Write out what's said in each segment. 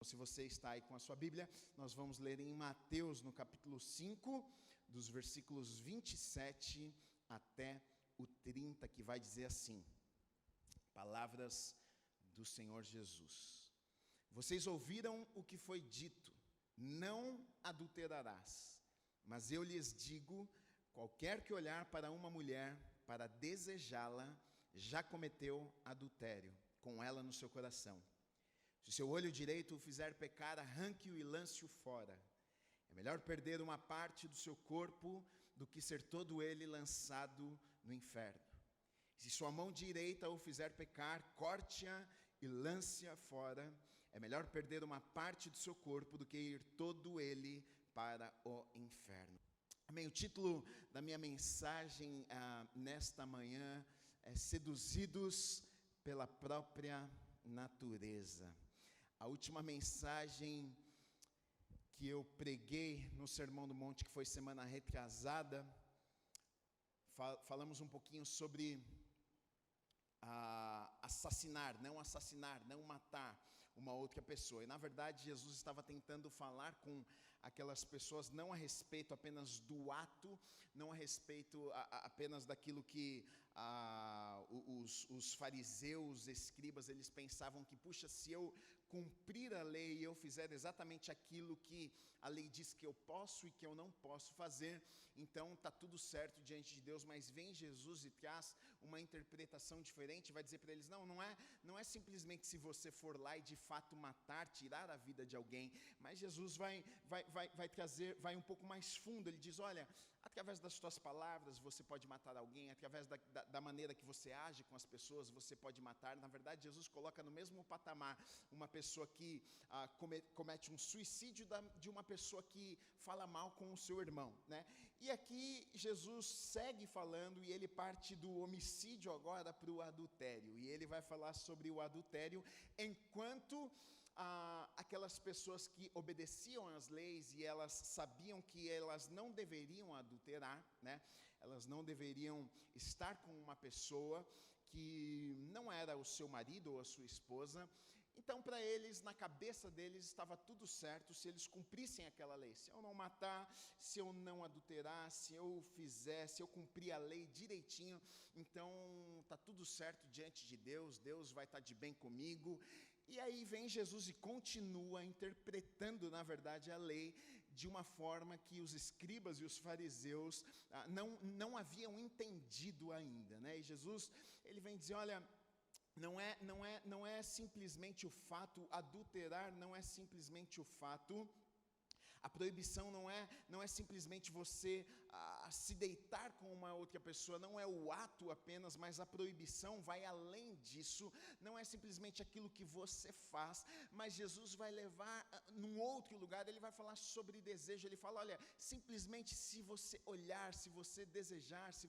Se você está aí com a sua Bíblia, nós vamos ler em Mateus, no capítulo 5, dos versículos 27 até o 30, que vai dizer assim: palavras do Senhor Jesus. Vocês ouviram o que foi dito, não adulterarás. Mas eu lhes digo, qualquer que olhar para uma mulher para desejá-la, já cometeu adultério com ela no seu coração. Se seu olho direito o fizer pecar, arranque-o e lance-o fora. É melhor perder uma parte do seu corpo do que ser todo ele lançado no inferno. Se sua mão direita o fizer pecar, corte-a e lance-a fora. É melhor perder uma parte do seu corpo do que ir todo ele para o inferno. Amém. O título da minha mensagem nesta manhã é Seduzidos pela própria natureza. A última mensagem que eu preguei no Sermão do Monte, que foi semana retrasada, falamos um pouquinho sobre assassinar, não matar uma outra pessoa. E na verdade Jesus estava tentando falar com aquelas pessoas não a respeito apenas do ato, não a respeito apenas daquilo que os fariseus, escribas, eles pensavam que, puxa, se eu cumprir a lei e eu fizer exatamente aquilo que a lei diz que eu posso e que eu não posso fazer, então está tudo certo diante de Deus. Mas vem Jesus e traz uma interpretação diferente, vai dizer para eles, não é simplesmente se você for lá e de fato matar, tirar a vida de alguém, mas Jesus vai trazer, vai um pouco mais fundo. Ele diz, olha, através das suas palavras você pode matar alguém, através da maneira que você age com as pessoas você pode matar. Na verdade Jesus coloca no mesmo patamar uma pessoa que comete um suicídio de uma pessoa que fala mal com o seu irmão, né? E aqui Jesus segue falando e ele parte do homicídio agora para o adultério, e ele vai falar sobre o adultério enquanto aquelas pessoas que obedeciam às leis e elas sabiam que elas não deveriam adulterar, né? Elas não deveriam estar com uma pessoa que não era o seu marido ou a sua esposa. Então, para eles, na cabeça deles, estava tudo certo se eles cumprissem aquela lei. Se eu não matar, se eu não adulterar, se eu cumprir a lei direitinho, então está tudo certo diante de Deus, Deus vai estar de bem comigo. E aí vem Jesus e continua interpretando, na verdade, a lei de uma forma que os escribas e os fariseus não haviam entendido ainda, né? E Jesus, ele vem dizer, olha, não é simplesmente o fato, adulterar não é simplesmente o fato. A proibição não é simplesmente você se deitar com uma outra pessoa, não é o ato apenas, mas a proibição vai além disso. Não é simplesmente aquilo que você faz, mas Jesus vai levar num outro lugar. Ele vai falar sobre desejo. Ele fala, olha, simplesmente se você olhar, se você desejar, se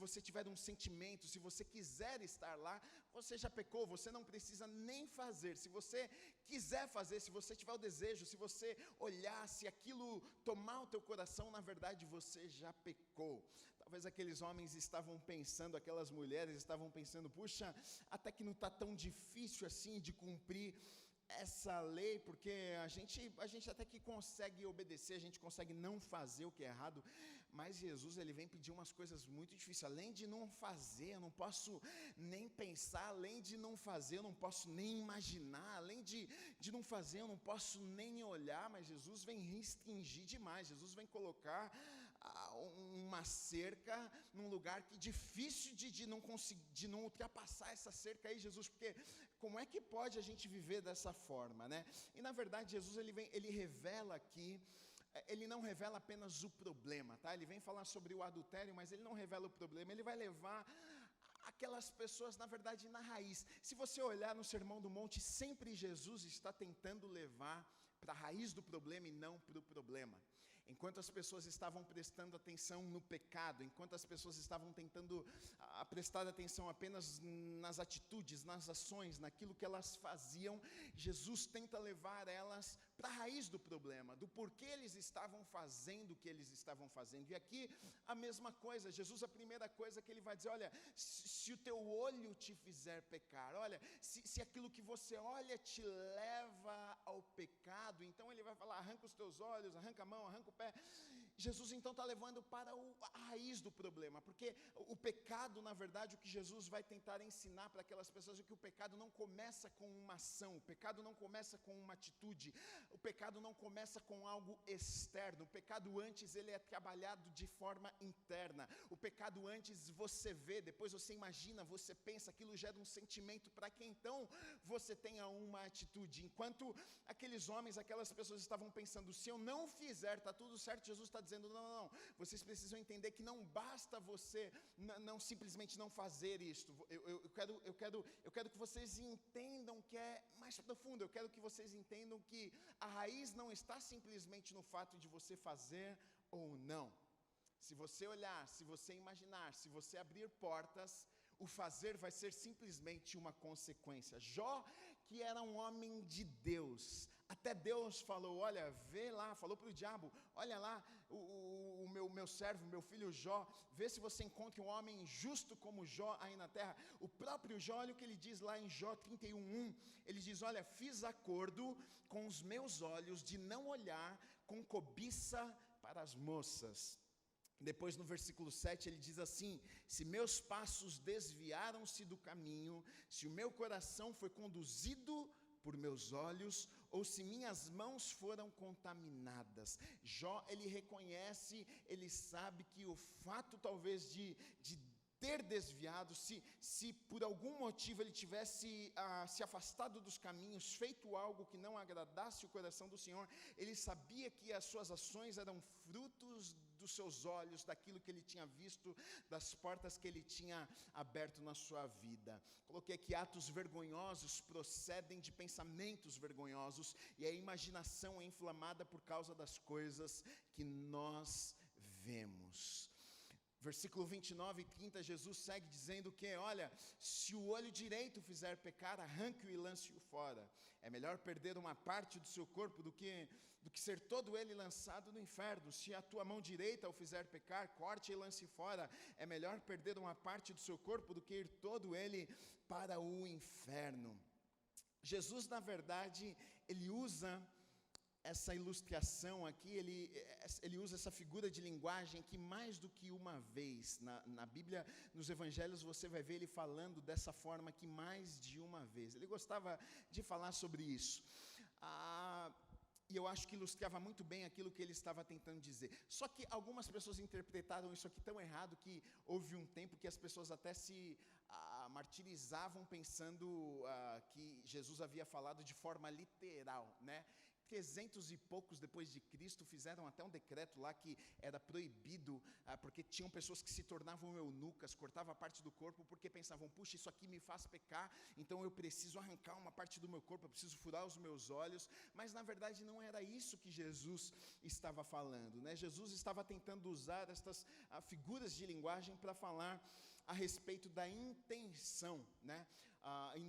você tiver um sentimento, se você quiser estar lá, você já pecou. Você não precisa nem fazer. Se você quiser fazer, se você tiver o desejo, se você olhar, se aquilo tomar o teu coração, na verdade você já pecou. Talvez aqueles homens estavam pensando, aquelas mulheres estavam pensando, puxa, até que não está tão difícil assim de cumprir essa lei, porque a gente até que consegue obedecer, a gente consegue não fazer o que é errado, mas Jesus, ele vem pedir umas coisas muito difíceis. Além de não fazer, eu não posso nem pensar, além de não fazer, eu não posso nem imaginar, além de não fazer, eu não posso nem olhar. Mas Jesus vem restringir demais. Jesus vem colocar uma cerca num lugar que difícil de não ultrapassar essa cerca aí, Jesus, porque como é que pode a gente viver dessa forma, né? E na verdade Jesus, ele revela aqui, ele não revela apenas o problema, tá? Ele vem falar sobre o adultério, mas ele não revela o problema. Ele vai levar aquelas pessoas, na verdade, na raiz. Se você olhar no Sermão do Monte, sempre Jesus está tentando levar para a raiz do problema e não para o problema. enquanto as pessoas estavam prestando atenção no pecado, enquanto as pessoas estavam tentando prestar atenção apenas nas atitudes, nas ações, naquilo que elas faziam, Jesus tenta levar elas para a raiz do problema, do porquê eles estavam fazendo o que eles estavam fazendo. E aqui a mesma coisa, Jesus, a primeira coisa que ele vai dizer, olha, se o teu olho te fizer pecar, olha, se aquilo que você olha te leva ao pecado, então ele vai falar, arranca os teus olhos, arranca a mão, arranca o pé. Jesus então está levando para a raiz do problema, porque o pecado, na verdade, o que Jesus vai tentar ensinar para aquelas pessoas é que o pecado não começa com uma ação, o pecado não começa com uma atitude, o pecado não começa com algo externo, o pecado antes ele é trabalhado de forma interna, o pecado antes você vê, depois você imagina, você pensa, aquilo gera um sentimento para que então você tenha uma atitude. Enquanto aqueles homens, aquelas pessoas estavam pensando, se eu não fizer, está tudo certo, Jesus está dizendo, não, vocês precisam entender que não basta você não simplesmente não fazer isto, eu quero que vocês entendam que é mais profundo, eu quero que vocês entendam que a raiz não está simplesmente no fato de você fazer ou não. Se você olhar, se você imaginar, se você abrir portas, o fazer vai ser simplesmente uma consequência. Jó, que era um homem de Deus, até Deus falou, olha, vê lá, falou para o diabo, olha lá, o meu servo, meu filho Jó, vê se você encontra um homem justo como Jó aí na terra. O próprio Jó, olha o que ele diz lá em Jó 31:1, ele diz, olha, fiz acordo com os meus olhos de não olhar com cobiça para as moças. Depois no versículo 7 ele diz assim, se meus passos desviaram-se do caminho, se o meu coração foi conduzido por meus olhos, ou se minhas mãos foram contaminadas. Jó, ele reconhece, ele sabe que o fato talvez de ter desviado, se por algum motivo ele tivesse se afastado dos caminhos, feito algo que não agradasse o coração do Senhor, ele sabia que as suas ações eram frutos dos seus olhos, daquilo que ele tinha visto, das portas que ele tinha aberto na sua vida. Coloquei aqui, atos vergonhosos procedem de pensamentos vergonhosos, e a imaginação é inflamada por causa das coisas que nós vemos. Versículo 29 e 30, Jesus segue dizendo que, olha, se o olho direito fizer pecar, arranque-o e lance-o fora. É melhor perder uma parte do seu corpo do que ser todo ele lançado no inferno. Se a tua mão direita o fizer pecar, corte e lance fora. É melhor perder uma parte do seu corpo do que ir todo ele para o inferno. Jesus, na verdade, ele usa essa ilustração aqui, ele usa essa figura de linguagem que mais do que uma vez, na Bíblia, nos Evangelhos, você vai ver ele falando dessa forma que mais de uma vez. Ele gostava de falar sobre isso. E eu acho que ilustrava muito bem aquilo que ele estava tentando dizer. Só que algumas pessoas interpretaram isso aqui tão errado que houve um tempo que as pessoas até se martirizavam pensando que Jesus havia falado de forma literal, né? 300 e poucos depois de Cristo fizeram até um decreto lá que era proibido, porque tinham pessoas que se tornavam eunucas, cortavam a parte do corpo porque pensavam, puxa, isso aqui me faz pecar, então eu preciso arrancar uma parte do meu corpo, eu preciso furar os meus olhos, mas na verdade não era isso que Jesus estava falando, né? Jesus estava tentando usar estas figuras de linguagem para falar a respeito da intenção, né? E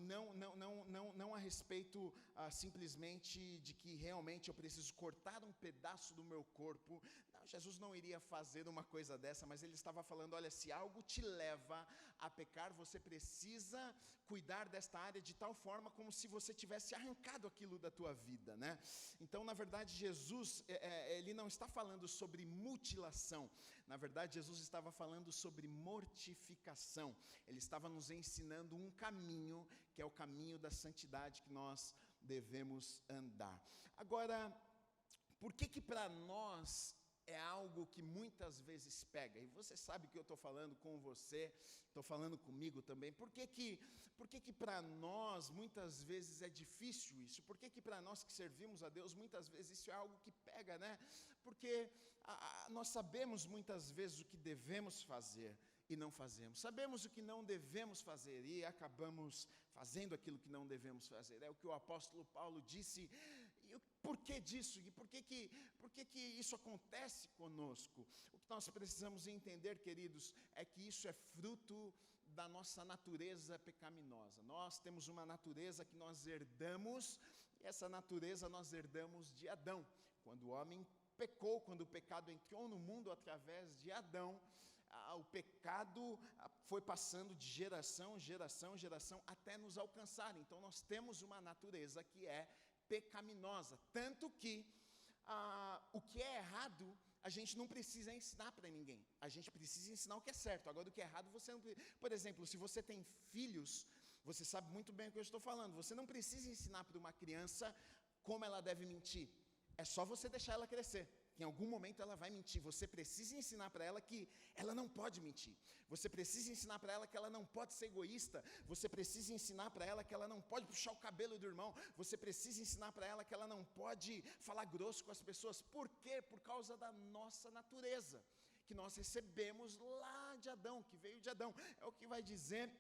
não a respeito simplesmente de que realmente eu preciso cortar um pedaço do meu corpo. Não, Jesus não iria fazer uma coisa dessa, mas ele estava falando, olha, se algo te leva a pecar, você precisa cuidar desta área de tal forma como se você tivesse arrancado aquilo da tua vida, né? Então, na verdade, Jesus, ele não está falando sobre mutilação. Na verdade, Jesus estava falando sobre mortificação. Ele estava nos ensinando um caminho, que é o caminho da santidade que nós devemos andar. Agora, por que para nós é algo que muitas vezes pega? E você sabe que eu estou falando com você, estou falando comigo também. Por que para nós muitas vezes é difícil isso? Por que para nós que servimos a Deus muitas vezes isso é algo que pega, né? Porque nós sabemos muitas vezes o que devemos fazer e não fazemos. Sabemos o que não devemos fazer e acabamos fazendo aquilo que não devemos fazer. É o que o apóstolo Paulo disse. E o porquê disso? E por que isso acontece conosco? O que nós precisamos entender, queridos, é que isso é fruto da nossa natureza pecaminosa. Nós temos uma natureza que nós herdamos, e essa natureza nós herdamos de Adão. Quando o homem pecou, quando o pecado entrou no mundo através de Adão, o pecado foi passando de geração em geração, até nos alcançar. Então nós temos uma natureza que é pecaminosa, tanto que o que é errado a gente não precisa ensinar para ninguém, a gente precisa ensinar o que é certo. Agora o que é errado você não precisa. Por exemplo, se você tem filhos, você sabe muito bem o que eu estou falando, você não precisa ensinar para uma criança como ela deve mentir, é só você deixar ela crescer. Em algum momento ela vai mentir, você precisa ensinar para ela que ela não pode mentir, você precisa ensinar para ela que ela não pode ser egoísta, você precisa ensinar para ela que ela não pode puxar o cabelo do irmão, você precisa ensinar para ela que ela não pode falar grosso com as pessoas. Por quê? Por causa da nossa natureza, que nós recebemos lá de Adão, que veio de Adão. É o que vai dizer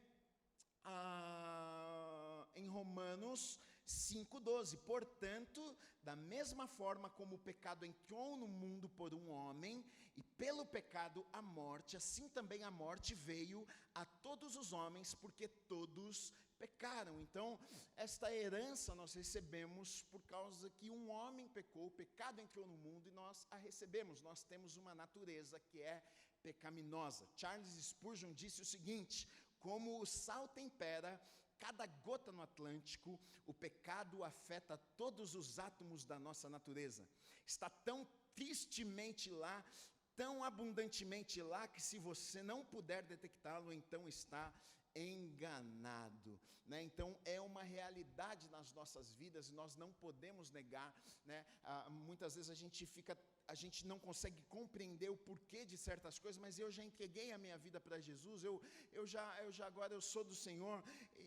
em Romanos 5,12, portanto, da mesma forma como o pecado entrou no mundo por um homem, e pelo pecado a morte, assim também a morte veio a todos os homens, porque todos pecaram. Então, esta herança nós recebemos por causa que um homem pecou, o pecado entrou no mundo e nós a recebemos. Nós temos uma natureza que é pecaminosa. Charles Spurgeon disse o seguinte: como o sal tempera cada gota no Atlântico, o pecado afeta todos os átomos da nossa natureza. Está tão tristemente lá, tão abundantemente lá, que se você não puder detectá-lo, então está enganado, né? Então é uma realidade nas nossas vidas, nós não podemos negar, né? Muitas vezes a gente não consegue compreender o porquê de certas coisas, mas eu já entreguei a minha vida para Jesus, eu já agora eu sou do Senhor,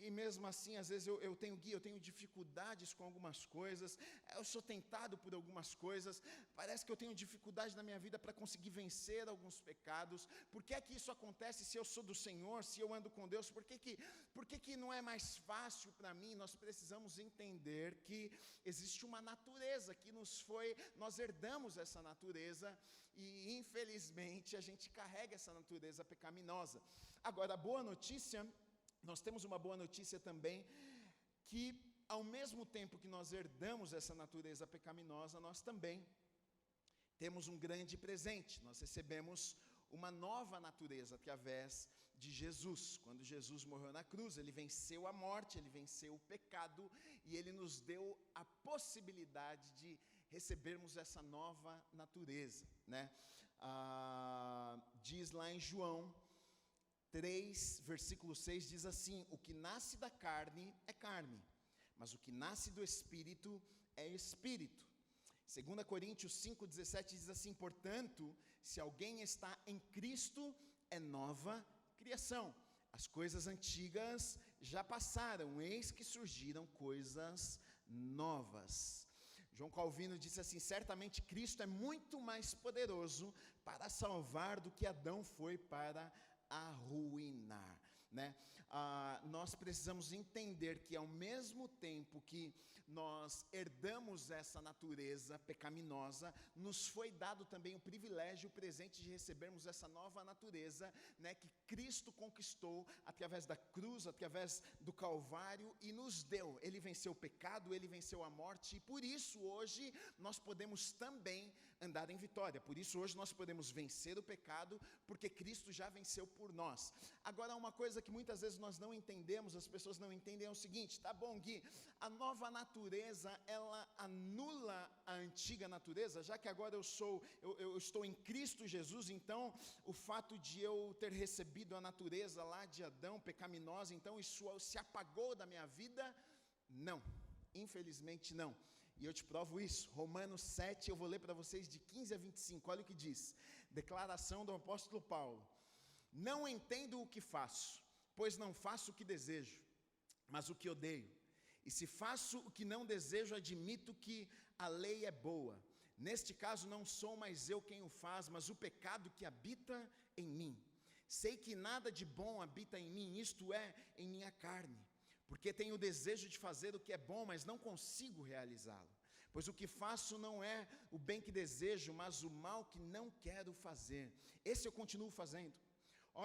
e mesmo assim às vezes eu tenho dificuldades com algumas coisas, eu sou tentado por algumas coisas, parece que eu tenho dificuldade na minha vida para conseguir vencer alguns pecados. Por que é que isso acontece se eu sou do Senhor, se eu ando com Deus? Por que que não é mais fácil para mim? Nós precisamos entender que existe uma natureza que nós herdamos essa natureza, e infelizmente a gente carrega essa natureza pecaminosa. Agora, a boa notícia, nós temos uma boa notícia também, que ao mesmo tempo que nós herdamos essa natureza pecaminosa, nós também temos um grande presente. Nós recebemos uma nova natureza através de Jesus. Quando Jesus morreu na cruz, ele venceu a morte, ele venceu o pecado, e ele nos deu a possibilidade de recebermos essa nova natureza, né? Diz lá em João 3, versículo 6, diz assim: o que nasce da carne é carne, mas o que nasce do Espírito é Espírito. 2 Coríntios 5,17 diz assim: portanto, se alguém está em Cristo, é nova criação. As coisas antigas já passaram, eis que surgiram coisas novas. João Calvino disse assim: certamente Cristo é muito mais poderoso para salvar do que Adão foi para arruinar, né? Nós precisamos entender que ao mesmo tempo que nós herdamos essa natureza pecaminosa, nos foi dado também o privilégio, o presente de recebermos essa nova natureza, né, que Cristo conquistou através da cruz, através do Calvário, e nos deu. Ele venceu o pecado, ele venceu a morte, e por isso hoje nós podemos também andar em vitória. Por isso hoje nós podemos vencer o pecado, porque Cristo já venceu por nós. Agora, uma coisa que muitas vezes nós não entendemos, as pessoas não entendem, é o seguinte: tá bom, Gui, a nova natureza, ela anula a antiga natureza, já que agora eu estou em Cristo Jesus, então o fato de eu ter recebido a natureza lá de Adão, pecaminosa, então isso se apagou da minha vida? Não, infelizmente não. E eu te provo isso. Romanos 7, eu vou ler para vocês de 15 a 25, olha o que diz. Declaração do apóstolo Paulo: não entendo o que faço, pois não faço o que desejo, mas o que odeio. E se faço o que não desejo, admito que a lei é boa. Neste caso não sou mais eu quem o faz, mas o pecado que habita em mim. Sei que nada de bom habita em mim, isto é, em minha carne. porque tenho o desejo de fazer o que é bom, mas não consigo realizá-lo. Pois o que faço não é o bem que desejo, mas o mal que não quero fazer. Esse eu continuo fazendo.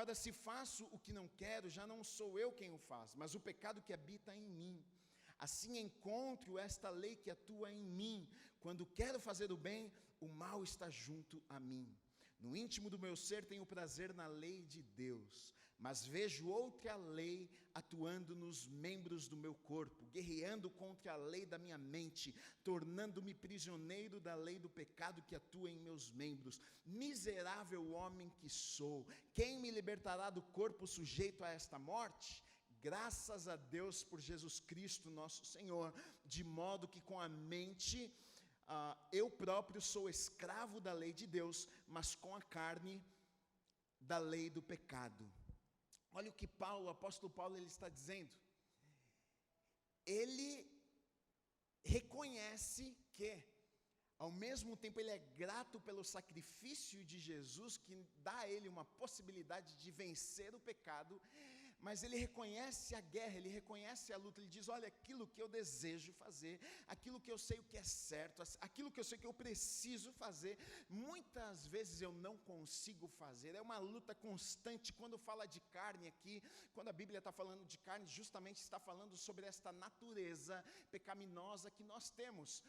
Ora, se faço o que não quero, já não sou eu quem o faz, mas o pecado que habita em mim. Assim encontro esta lei que atua em mim. Quando quero fazer o bem, o mal está junto a mim. No íntimo do meu ser tenho prazer na lei de Deus, mas vejo outra lei atuando nos membros do meu corpo, guerreando contra a lei da minha mente, tornando-me prisioneiro da lei do pecado que atua em meus membros. Miserável homem que sou, quem me libertará do corpo sujeito a esta morte? Graças a Deus por Jesus Cristo nosso Senhor, de modo que com a mente eu próprio sou escravo da lei de Deus, mas com a carne da lei do pecado. Olha o que o apóstolo Paulo ele está dizendo. Ele reconhece que, ao mesmo tempo, ele é grato pelo sacrifício de Jesus, que dá a ele uma possibilidade de vencer o pecado, mas ele reconhece a guerra, ele reconhece a luta, ele diz, olha, aquilo que eu desejo fazer, aquilo que eu sei o que é certo, aquilo que eu sei que eu preciso fazer, muitas vezes eu não consigo fazer, é uma luta constante. Quando fala de carne aqui, quando a Bíblia está falando de carne, justamente está falando sobre esta natureza pecaminosa que nós temos,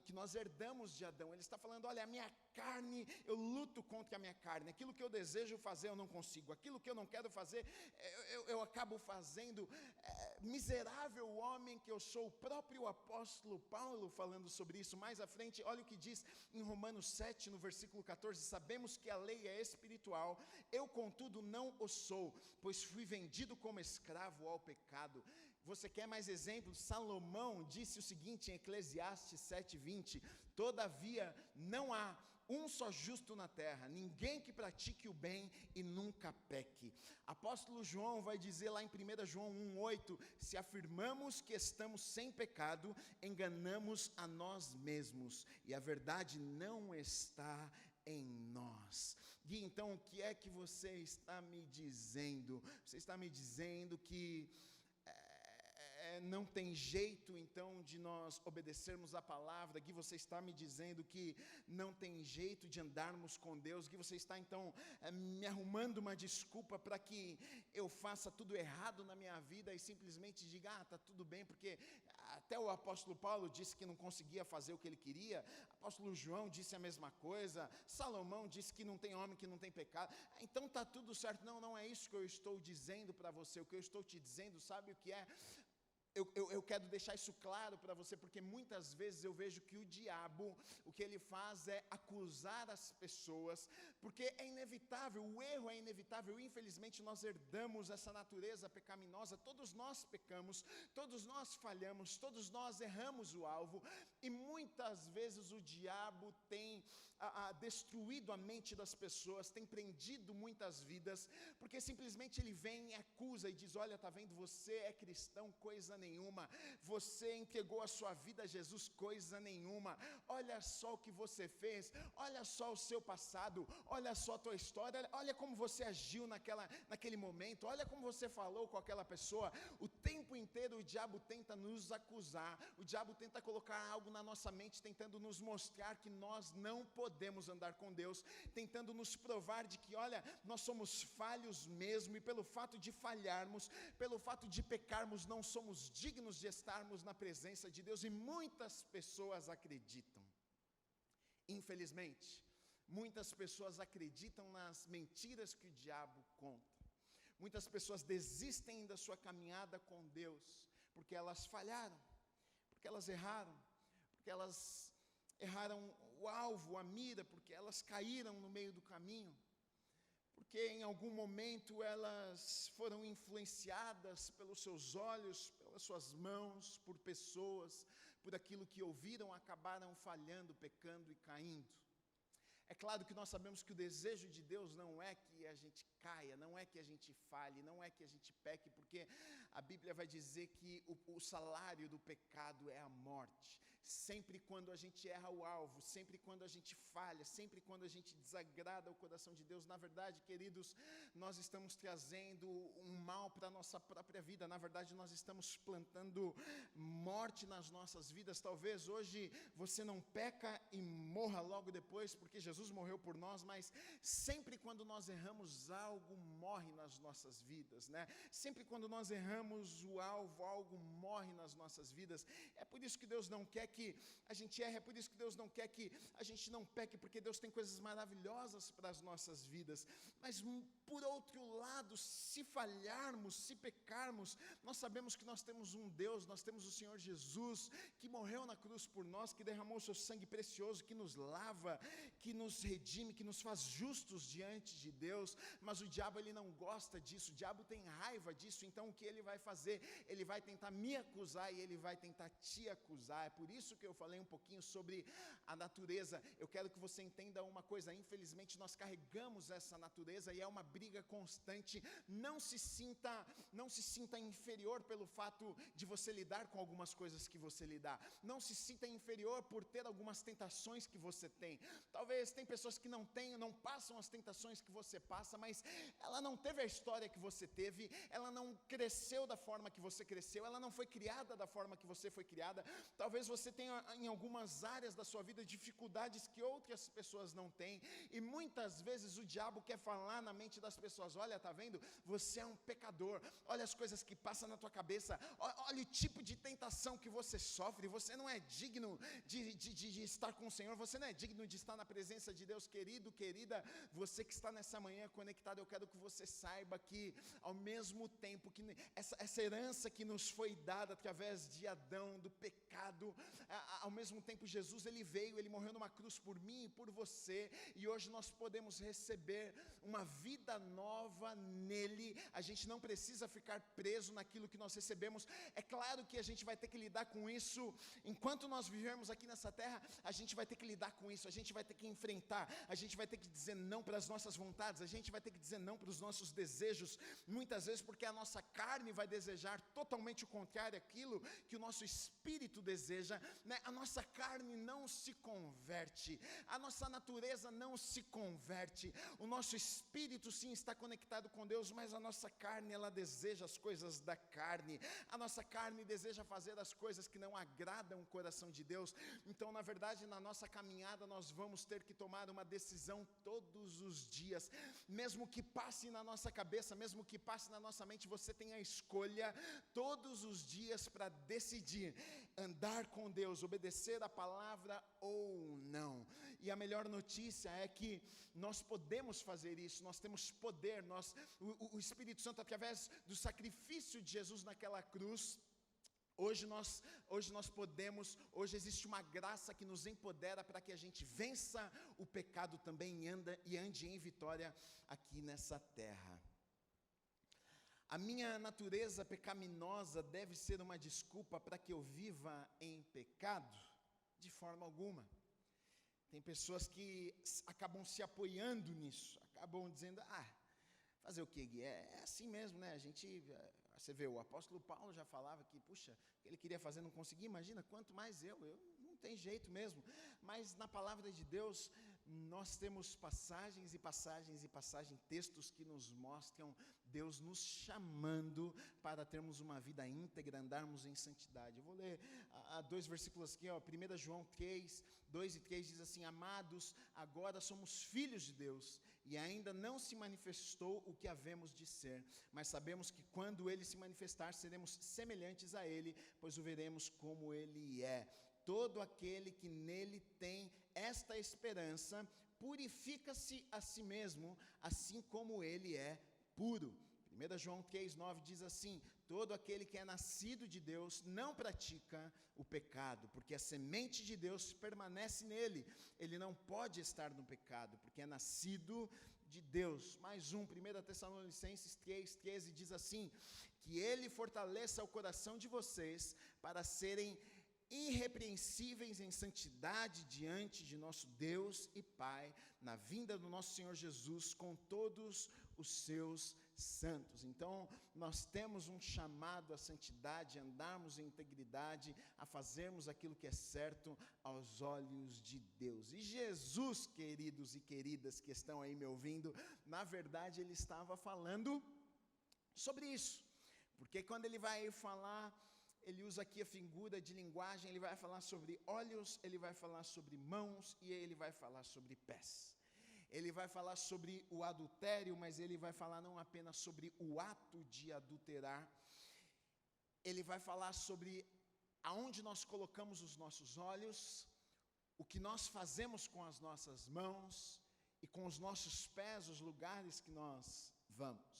que nós herdamos de Adão. Ele está falando, olha, a minha carne, eu luto contra a minha carne, aquilo que eu desejo fazer eu não consigo, aquilo que eu não quero fazer, eu acabo fazendo. Miserável homem que eu sou. O próprio apóstolo Paulo falando sobre isso mais à frente, olha o que diz em Romanos 7, no versículo 14, sabemos que a lei é espiritual, eu contudo não o sou, pois fui vendido como escravo ao pecado. Você quer mais exemplos? Salomão disse o seguinte em Eclesiastes 7:20, todavia não há um só justo na terra, ninguém que pratique o bem e nunca peque. Apóstolo João vai dizer lá em 1 João 1:8, se afirmamos que estamos sem pecado, enganamos a nós mesmos, e a verdade não está em nós. Gui, então o que é que você está me dizendo? Você está me dizendo que não tem jeito então de nós obedecermos a palavra. Gui, você está me dizendo que não tem jeito de andarmos com Deus. Gui, você está então me arrumando uma desculpa para que eu faça tudo errado na minha vida e simplesmente diga, está tudo bem, porque até o apóstolo Paulo disse que não conseguia fazer o que ele queria, apóstolo João disse a mesma coisa, Salomão disse que não tem homem que não tem pecado, então está tudo certo. Não é isso que eu estou dizendo para você. O que eu estou te dizendo, sabe o que é? Eu quero deixar isso claro para você, porque muitas vezes eu vejo que o diabo, o que ele faz é acusar as pessoas, porque é inevitável, o erro é inevitável. Infelizmente nós herdamos essa natureza pecaminosa, todos nós pecamos, todos nós falhamos, todos nós erramos o alvo, e muitas vezes o diabo tem destruído a mente das pessoas, tem prendido muitas vidas, porque simplesmente ele vem e acusa e diz, olha, está vendo, você é cristão, coisa nenhuma, você entregou a sua vida a Jesus, coisa nenhuma, olha só o que você fez, olha só o seu passado, olha só a tua história, olha como você agiu naquele momento, olha como você falou com aquela pessoa. O tempo inteiro o diabo tenta nos acusar, o diabo tenta colocar algo na nossa mente, tentando nos mostrar que nós não podemos andar com Deus, tentando nos provar de que, olha, nós somos falhos mesmo, e pelo fato de falharmos, pelo fato de pecarmos, não somos dignos de estarmos na presença de Deus, e muitas pessoas acreditam. Infelizmente, muitas pessoas acreditam nas mentiras que o diabo conta. Muitas pessoas desistem da sua caminhada com Deus, porque elas falharam, porque elas erraram, porque elas erraram o alvo, a mira, porque elas caíram no meio do caminho, porque em algum momento elas foram influenciadas pelos seus olhos, pelas suas mãos, por pessoas, por aquilo que ouviram, acabaram falhando, pecando e caindo. É claro que nós sabemos que o desejo de Deus não é que a gente caia, não é que a gente falhe, não é que a gente peque, porque a Bíblia vai dizer que o salário do pecado é a morte. sempre quando a gente erra o alvo, sempre quando a gente falha, sempre quando a gente desagrada o coração de Deus, na verdade, queridos, nós estamos trazendo um mal para a nossa própria vida. Na verdade, nós estamos plantando morte nas nossas vidas. Talvez hoje você não peca e morra logo depois, porque Jesus morreu por nós, mas sempre quando nós erramos, algo morre nas nossas vidas, né? Sempre quando nós erramos o alvo, algo morre nas nossas vidas. É por isso que Deus não quer que a gente erre, é por isso que Deus não quer que a gente não peque, porque Deus tem coisas maravilhosas para as nossas vidas. Mas por outro lado, se falharmos, se pecarmos, nós sabemos que nós temos um Deus, nós temos o Senhor Jesus, que morreu na cruz por nós, que derramou o seu sangue precioso, que nos lava, que nos redime, que nos faz justos diante de Deus. Mas o diabo, ele não gosta disso, o diabo tem raiva disso. Então o que ele vai fazer? Ele vai tentar me acusar e ele vai tentar te acusar. É por isso que eu falei um pouquinho sobre a natureza. Eu quero que você entenda uma coisa: infelizmente nós carregamos essa natureza e é uma briga constante. Não se sinta inferior pelo fato de você lidar com algumas coisas que você lidar. Não se sinta inferior por ter algumas tentações que você tem. Talvez tem pessoas que não passam as tentações que você passa, mas ela não teve a história que você teve, ela não cresceu da forma que você cresceu, ela não foi criada da forma que você foi criada. Talvez você tenha em algumas áreas da sua vida dificuldades que outras pessoas não têm, e muitas vezes o diabo quer falar na mente das pessoas: olha, tá vendo? Você é um pecador, olha as coisas que passam na tua cabeça, olha o tipo de tentação que você sofre, você não é digno de estar com o Senhor, você não é digno de estar na presença de Deus. Querido, querida, você que está nessa manhã conectado, eu quero que você saiba que ao mesmo tempo que essa herança que nos foi dada através de Adão, do pecado, ao mesmo tempo Jesus, ele veio, ele morreu numa cruz por mim e por você, e hoje nós podemos receber uma vida nova nele. A gente não precisa ficar preso naquilo que nós recebemos. É claro que a gente vai ter que lidar com isso enquanto nós vivermos aqui nessa terra. A gente vai ter que lidar com isso, a gente vai ter que enfrentar, a gente vai ter que dizer não para as nossas vontades, a gente vai ter que dizer não para os nossos desejos, muitas vezes porque a nossa carne vai desejar totalmente o contrário àquilo que o nosso espírito deseja, né? A nossa carne não se converte, a nossa natureza não se converte, o nosso espírito sim está conectado com Deus, mas a nossa carne, ela deseja as coisas da carne, a nossa carne deseja fazer as coisas que não agradam o coração de Deus. Então, na verdade, na nossa caminhada, nós vamos ter que tomar uma decisão todos os dias, mesmo que passe na nossa cabeça, mesmo que passe na nossa mente, você tem a escolha todos os dias para decidir andar com Deus, obedecer a palavra ou não. E a melhor notícia é que nós podemos fazer isso, nós temos poder, o Espírito Santo, através do sacrifício de Jesus naquela cruz, hoje nós podemos, hoje existe uma graça que nos empodera para que a gente vença o pecado também e ande em vitória aqui nessa terra. A minha natureza pecaminosa deve ser uma desculpa para que eu viva em pecado? De forma alguma. Tem pessoas que acabam se apoiando nisso, acabam dizendo: fazer o quê, Gui? É assim mesmo, né? Você vê, o apóstolo Paulo já falava que, puxa, o que ele queria fazer não conseguia, imagina, quanto mais eu não tem jeito mesmo. Mas na palavra de Deus, nós temos passagens e passagens e passagens, textos que nos mostram Deus nos chamando para termos uma vida íntegra, andarmos em santidade. Eu vou ler 2 versículos aqui, 1 João 3, 2 e 3 diz assim: amados, agora somos filhos de Deus, e ainda não se manifestou o que havemos de ser, mas sabemos que quando ele se manifestar, seremos semelhantes a ele, pois o veremos como ele é. Todo aquele que nele tem esta esperança, purifica-se a si mesmo, assim como ele é puro. 1 João 3,9 diz assim: todo aquele que é nascido de Deus não pratica o pecado, porque a semente de Deus permanece nele. Ele não pode estar no pecado, porque é nascido de Deus. Mais 1 Tessalonicenses 3,13 diz assim: que ele fortaleça o coração de vocês para serem irrepreensíveis em santidade diante de nosso Deus e Pai, na vinda do nosso Senhor Jesus com todos os seus santos. Então, nós temos um chamado à santidade, a andarmos em integridade, a fazermos aquilo que é certo aos olhos de Deus. E Jesus, queridos e queridas que estão aí me ouvindo, na verdade ele estava falando sobre isso. Porque quando ele vai falar, ele usa aqui a figura de linguagem, ele vai falar sobre olhos, ele vai falar sobre mãos e ele vai falar sobre pés. Ele vai falar sobre o adultério, mas ele vai falar não apenas sobre o ato de adulterar, ele vai falar sobre aonde nós colocamos os nossos olhos, o que nós fazemos com as nossas mãos e com os nossos pés, os lugares que nós vamos.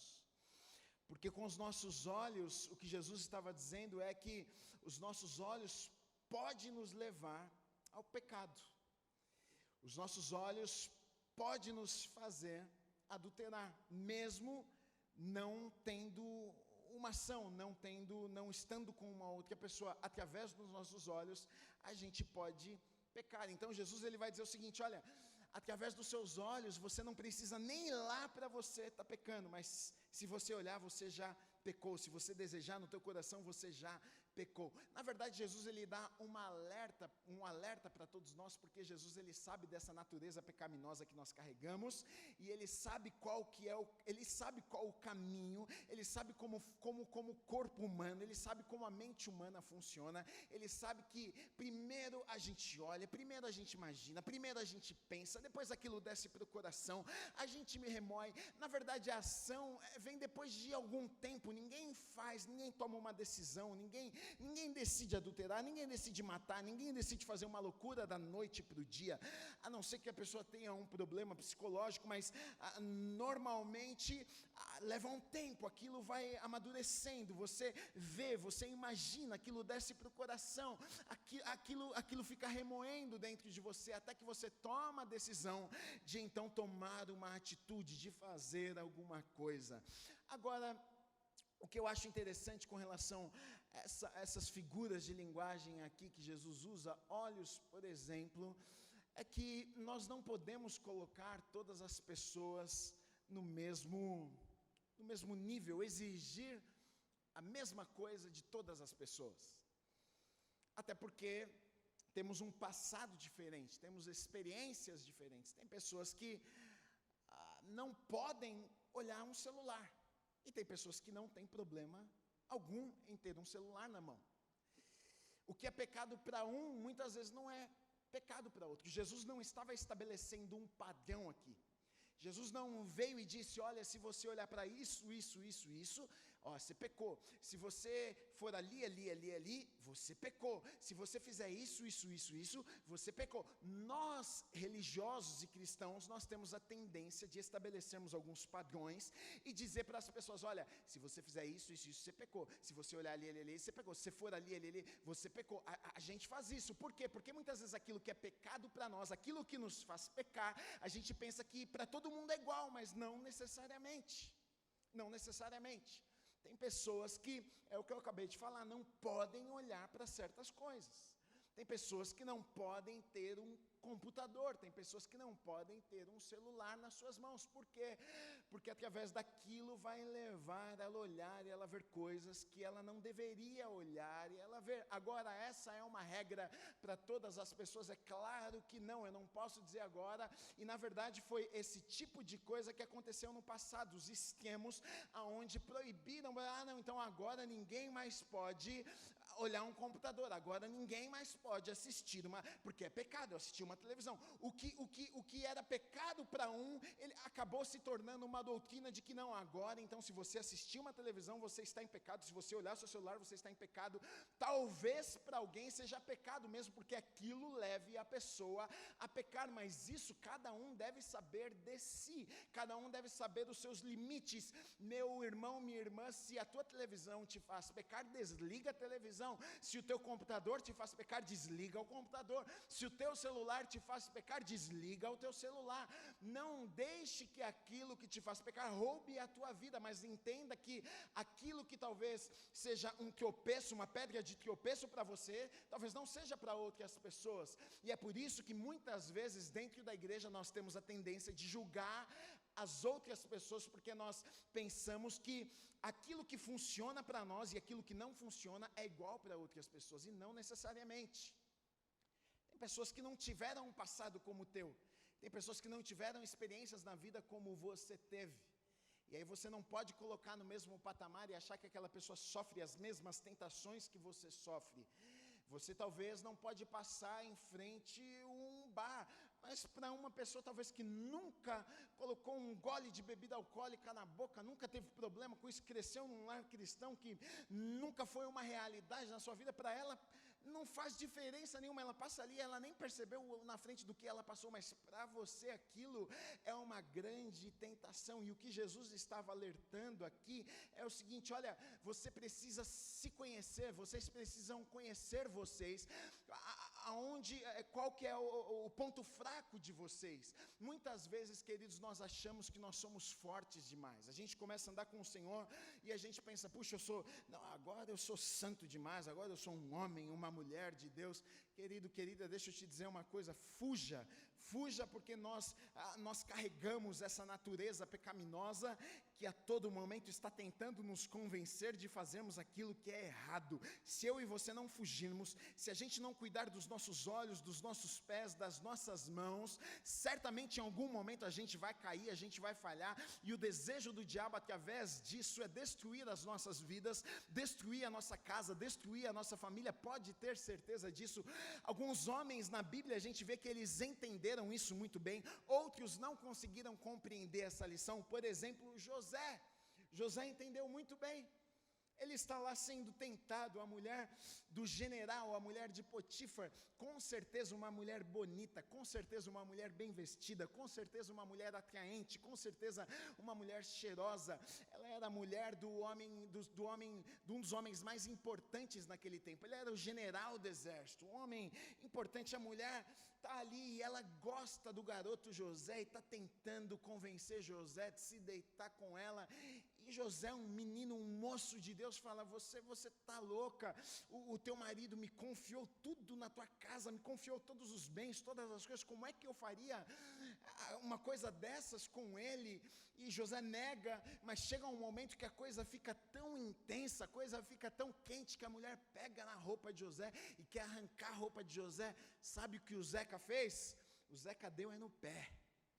Porque com os nossos olhos, o que Jesus estava dizendo é que os nossos olhos podem nos levar ao pecado. Os nossos olhos podem nos fazer adulterar, mesmo não tendo uma ação, não estando com uma outra pessoa. Através dos nossos olhos, a gente pode pecar. Então Jesus ele vai dizer o seguinte: olha, através dos seus olhos, você não precisa nem ir lá para você estar pecando, mas se você olhar, você já pecou. Se você desejar no teu coração, você já pecou. Na verdade, Jesus ele dá um alerta para todos nós, porque Jesus ele sabe dessa natureza pecaminosa que nós carregamos, e ele sabe ele sabe qual o caminho, ele sabe como o corpo humano, ele sabe como a mente humana funciona, ele sabe que primeiro a gente olha, primeiro a gente imagina, primeiro a gente pensa, depois aquilo desce para o coração, a gente me remói. Na verdade, a ação vem depois de algum tempo. Ninguém toma uma decisão, ninguém decide adulterar, ninguém decide matar, ninguém decide fazer uma loucura da noite para o dia, a não ser que a pessoa tenha um problema psicológico, mas normalmente leva um tempo, aquilo vai amadurecendo, você vê, você imagina, aquilo desce para o coração, aquilo fica remoendo dentro de você, até que você toma a decisão de então tomar uma atitude, de fazer alguma coisa. Agora, o que eu acho interessante com relação a essas figuras de linguagem aqui que Jesus usa, olhos, por exemplo, é que nós não podemos colocar todas as pessoas no mesmo nível, exigir a mesma coisa de todas as pessoas. Até porque temos um passado diferente, temos experiências diferentes. Tem pessoas que não podem olhar um celular. E tem pessoas que não têm problema algum em ter um celular na mão. O que é pecado para um, muitas vezes não é pecado para outro. Jesus não estava estabelecendo um padrão aqui. Jesus não veio e disse: olha, se você olhar para isso, você pecou. Se você for ali, você pecou. Se você fizer isso, você pecou. Nós, religiosos e cristãos, nós temos a tendência de estabelecermos alguns padrões e dizer para as pessoas: olha, se você fizer isso, você pecou. Se você olhar ali, você pecou. Se você for ali, você pecou. A gente faz isso. Por quê? Porque muitas vezes aquilo que é pecado para nós, aquilo que nos faz pecar, a gente pensa que para todo mundo é igual, mas não necessariamente. Não necessariamente. Tem pessoas que, é o que eu acabei de falar, não podem olhar para certas coisas. Tem pessoas que não podem ter um computador, tem pessoas que não podem ter um celular nas suas mãos. Por quê? Porque através daquilo vai levar ela a olhar e ela ver coisas que ela não deveria olhar e ela ver. Agora, essa é uma regra para todas as pessoas? É claro que não, eu não posso dizer agora, e na verdade foi esse tipo de coisa que aconteceu no passado, os extremos aonde proibiram, não, então agora ninguém mais pode olhar um computador, agora ninguém mais pode assistir porque é pecado assistir uma televisão. O que era pecado para um, ele acabou se tornando uma doutrina de que não, agora então se você assistir uma televisão, você está em pecado, se você olhar seu celular, você está em pecado. Talvez para alguém seja pecado mesmo, porque aquilo leve a pessoa a pecar, mas isso cada um deve saber de si, cada um deve saber dos seus limites. Meu irmão, minha irmã, se a tua televisão te faz pecar, desliga a televisão. Se o teu computador te faz pecar, desliga o computador. Se o teu celular te faz pecar, desliga o teu celular. Não deixe que aquilo que te faz pecar roube a tua vida, mas entenda que aquilo que talvez seja um tropeço, uma pedra de tropeço para você, talvez não seja para outras pessoas. E é por isso que muitas vezes dentro da igreja nós temos a tendência de julgar as outras pessoas, porque nós pensamos que aquilo que funciona para nós e aquilo que não funciona é igual para outras pessoas, e não necessariamente. Tem pessoas que não tiveram um passado como o teu, tem pessoas que não tiveram experiências na vida como você teve, e aí você não pode colocar no mesmo patamar e achar que aquela pessoa sofre as mesmas tentações que você sofre. Você talvez não pode passar em frente um bar, mas para uma pessoa talvez que nunca colocou um gole de bebida alcoólica na boca, nunca teve problema com isso, cresceu num lar cristão que nunca foi uma realidade na sua vida, para ela não faz diferença nenhuma, ela passa ali, ela nem percebeu na frente do que ela passou, mas para você aquilo é uma grande tentação, e o que Jesus estava alertando aqui é o seguinte: olha, você precisa se conhecer, vocês precisam conhecer vocês, qual que é o ponto fraco de vocês. Muitas vezes, queridos, nós achamos que nós somos fortes demais, a gente começa a andar com o Senhor, e a gente pensa, puxa, agora eu sou santo demais, agora eu sou um homem, uma mulher de Deus. Querido, querida, deixa eu te dizer uma coisa, fuja, porque nós carregamos essa natureza pecaminosa que a todo momento está tentando nos convencer de fazermos aquilo que é errado. Se eu e você não fugirmos, se a gente não cuidar dos nossos olhos, dos nossos pés, das nossas mãos, certamente em algum momento a gente vai cair, a gente vai falhar, e o desejo do diabo através disso é destruir as nossas vidas, destruir a nossa casa, destruir a nossa família. Pode ter certeza disso. Alguns homens na Bíblia a gente vê que eles entenderam isso muito bem, outros não conseguiram compreender essa lição. Por exemplo, José entendeu muito bem. Ele está lá sendo tentado, a mulher do general, a mulher de Potifar, com certeza uma mulher bonita, com certeza uma mulher bem vestida, com certeza uma mulher atraente, com certeza uma mulher cheirosa. Ela era a mulher de um dos homens mais importantes naquele tempo. Ele era o general do exército, um homem importante. A mulher está ali e ela gosta do garoto José e está tentando convencer José de se deitar com ela. E José, um menino, um moço de Deus, fala: você está louca, o teu marido me confiou tudo na tua casa, me confiou todos os bens, todas as coisas, como é que eu faria uma coisa dessas com ele? E José nega, mas chega um momento que a coisa fica tão intensa, a coisa fica tão quente, que a mulher pega na roupa de José e quer arrancar a roupa de José. Sabe o que o Zeca fez? O Zeca deu no pé,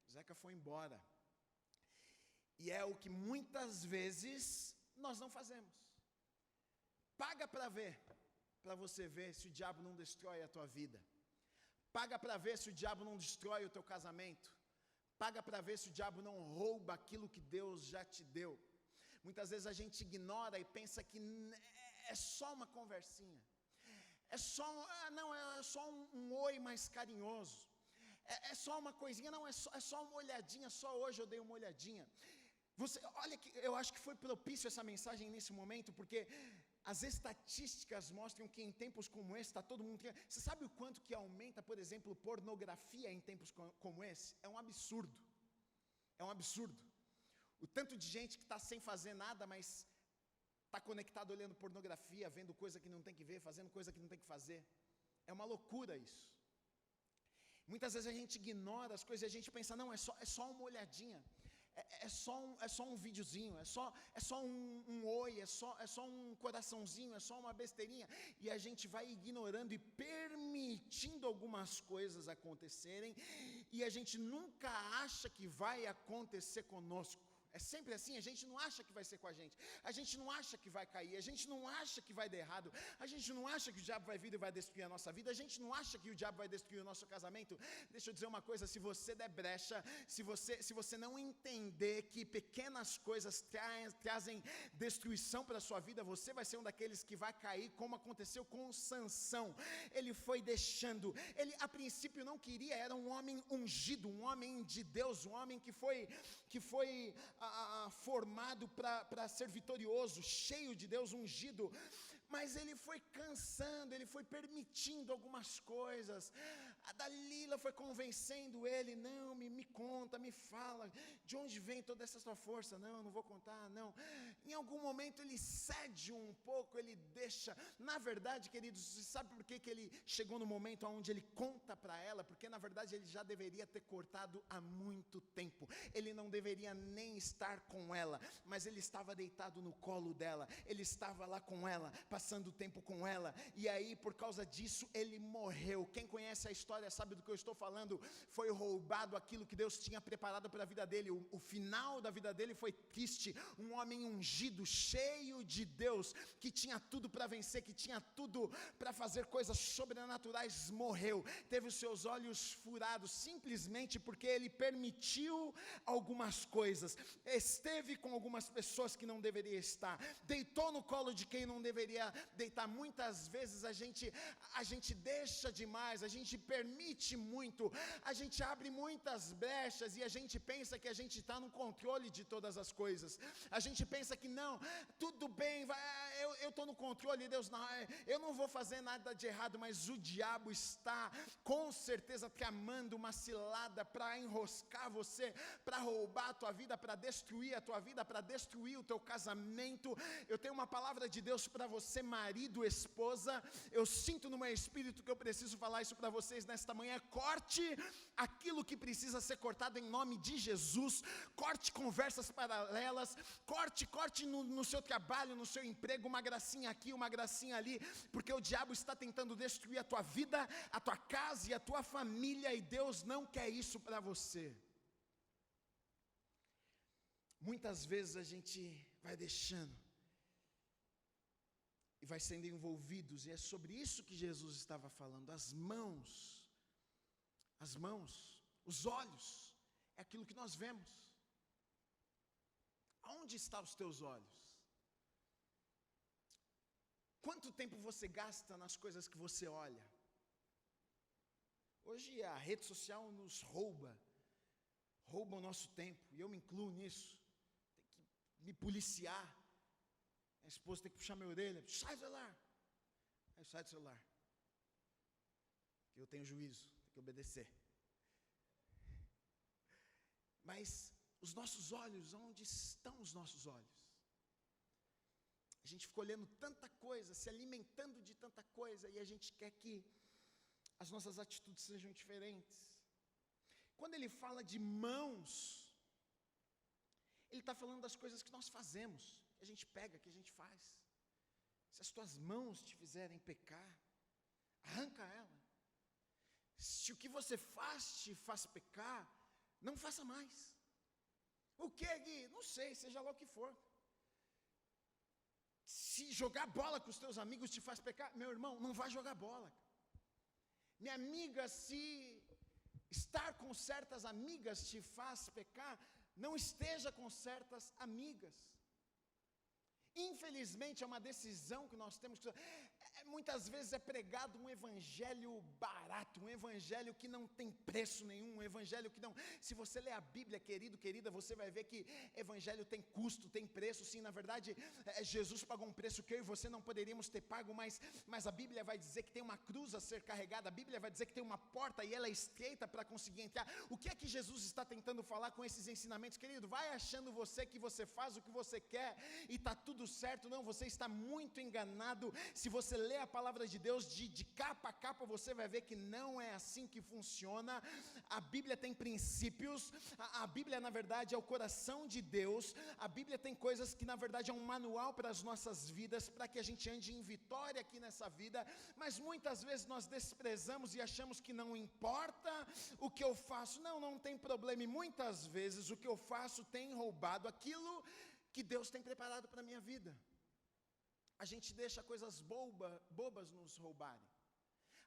o Zeca foi embora. E é o que muitas vezes nós não fazemos. Paga para ver, para você ver se o diabo não destrói a tua vida. Paga para ver se o diabo não destrói o teu casamento. Paga para ver se o diabo não rouba aquilo que Deus já te deu. Muitas vezes a gente ignora e pensa que é só uma conversinha. É só um oi mais carinhoso. É só uma coisinha, não, é só uma olhadinha, só hoje eu dei uma olhadinha. Olha que eu acho que foi propício essa mensagem nesse momento, porque as estatísticas mostram que em tempos como esse está todo mundo... Você sabe o quanto que aumenta, por exemplo, pornografia em tempos como esse? É um absurdo. É um absurdo. O tanto de gente que está sem fazer nada, mas está conectado olhando pornografia, vendo coisa que não tem que ver, fazendo coisa que não tem que fazer. É uma loucura isso. Muitas vezes a gente ignora as coisas e a gente pensa, não, é só uma olhadinha. É só um videozinho, é só um oi, é só um coraçãozinho, é só uma besteirinha. E a gente vai ignorando e permitindo algumas coisas acontecerem, e a gente nunca acha que vai acontecer conosco. É sempre assim, a gente não acha que vai ser com a gente não acha que vai cair, a gente não acha que vai dar errado, a gente não acha que o diabo vai vir e vai destruir a nossa vida, a gente não acha que o diabo vai destruir o nosso casamento. Deixa eu dizer uma coisa, se você der brecha, se você não entender que pequenas coisas trazem destruição para a sua vida, você vai ser um daqueles que vai cair, como aconteceu com Sansão. Ele foi deixando, ele a princípio não queria, era um homem ungido, um homem de Deus, um homem que foi formado para ser vitorioso, cheio de Deus, ungido, mas ele foi cansando, ele foi permitindo algumas coisas. A Dalila foi convencendo ele, não, me conta, me fala, de onde vem toda essa sua força? Não vou contar, não. Em algum momento ele cede um pouco, ele deixa. Na verdade, queridos, você sabe por que ele chegou no momento onde ele conta para ela? Porque na verdade ele já deveria ter cortado há muito tempo. Ele não deveria nem estar com ela, mas ele estava deitado no colo dela, ele estava lá com ela, passando tempo com ela, e aí por causa disso ele morreu. Quem conhece a história sabe do que eu estou falando. Foi roubado aquilo que Deus tinha preparado para a vida dele. O final da vida dele foi triste. Um homem ungido, cheio de Deus, que tinha tudo para vencer, que tinha tudo para fazer coisas sobrenaturais, morreu. Teve os seus olhos furados, simplesmente porque ele permitiu algumas coisas, esteve com algumas pessoas que não deveria estar, deitou no colo de quem não deveria deitar. Muitas vezes a gente deixa demais, a gente permite muito, a gente abre muitas brechas e a gente pensa que a gente está no controle de todas as coisas. A gente pensa que não, tudo bem, eu estou no controle, Deus não, eu não vou fazer nada de errado, mas o diabo está com certeza tramando uma cilada para enroscar você, para roubar a tua vida, para destruir a tua vida, para destruir o teu casamento. Eu tenho uma palavra de Deus para você, marido, esposa. Eu sinto no meu espírito que eu preciso falar isso para vocês nesta manhã. Corte aquilo que precisa ser cortado em nome de Jesus. Corte conversas paralelas, corte no seu trabalho, no seu emprego, uma gracinha aqui, uma gracinha ali, porque o diabo está tentando destruir a tua vida, a tua casa e a tua família, e Deus não quer isso para você. Muitas vezes a gente vai deixando e vai sendo envolvidos, e é sobre isso que Jesus estava falando. As mãos, os olhos, é aquilo que nós vemos. Aonde estão os teus olhos? Quanto tempo você gasta nas coisas que você olha? Hoje a rede social nos rouba o nosso tempo, e eu me incluo nisso. Tem que me policiar. A esposa tem que puxar minha orelha, sai do celular. Aí sai do celular. Que eu tenho juízo, tem que obedecer. Mas os nossos olhos, onde estão os nossos olhos? A gente fica olhando tanta coisa, se alimentando de tanta coisa, e a gente quer que as nossas atitudes sejam diferentes. Quando ele fala de mãos, ele está falando das coisas que nós fazemos, que a gente pega, que a gente faz. Se as tuas mãos te fizerem pecar, arranca ela. Se o que você faz te faz pecar, não faça mais. O que, Gui? Não sei, seja lá o que for. Se jogar bola com os teus amigos te faz pecar, meu irmão, não vá jogar bola. Minha amiga, se estar com certas amigas te faz pecar, não esteja com certas amigas. Infelizmente é uma decisão que nós temos que... Muitas vezes é pregado um evangelho barato, um evangelho que não tem preço nenhum, um evangelho que não... Se você ler a Bíblia, querido, querida, você vai ver que evangelho tem custo, tem preço. Sim, na verdade, Jesus pagou um preço que eu e você não poderíamos ter pago, mas a Bíblia vai dizer que tem uma cruz a ser carregada, a Bíblia vai dizer que tem uma porta e ela é estreita para conseguir entrar. O que é que Jesus está tentando falar com esses ensinamentos? Querido, vai achando você que você faz o que você quer e está tudo certo. Não, você está muito enganado. Se você lê a palavra de Deus de capa a capa, você vai ver que não é assim que funciona. A Bíblia tem princípios, a Bíblia na verdade é o coração de Deus. A Bíblia tem coisas que na verdade é um manual para as nossas vidas, para que a gente ande em vitória aqui nessa vida, mas muitas vezes nós desprezamos e achamos que não importa o que eu faço. Não tem problema, e muitas vezes o que eu faço tem roubado aquilo que Deus tem preparado para a minha vida. A gente deixa coisas bobas nos roubarem.